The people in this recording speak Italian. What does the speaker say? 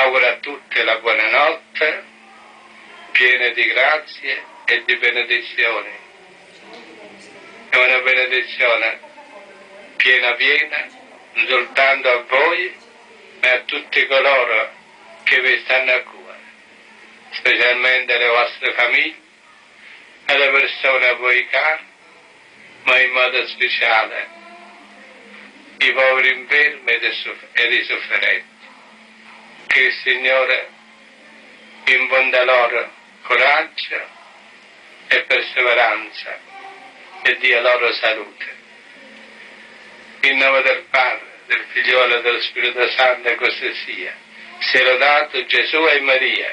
auguro a tutti la buonanotte, piena di grazie e di benedizioni. È una benedizione piena, non soltanto a voi, ma a tutti coloro che vi stanno a cuore, specialmente le vostre famiglie, alle persone a voi care, ma in modo speciale i poveri infermi ed i sofferenti. Che il Signore infonda loro coraggio e perseveranza e dia loro salute. In nome del Padre, del Figliolo e dello Spirito Santo, così sia. Sia lodato Gesù e Maria.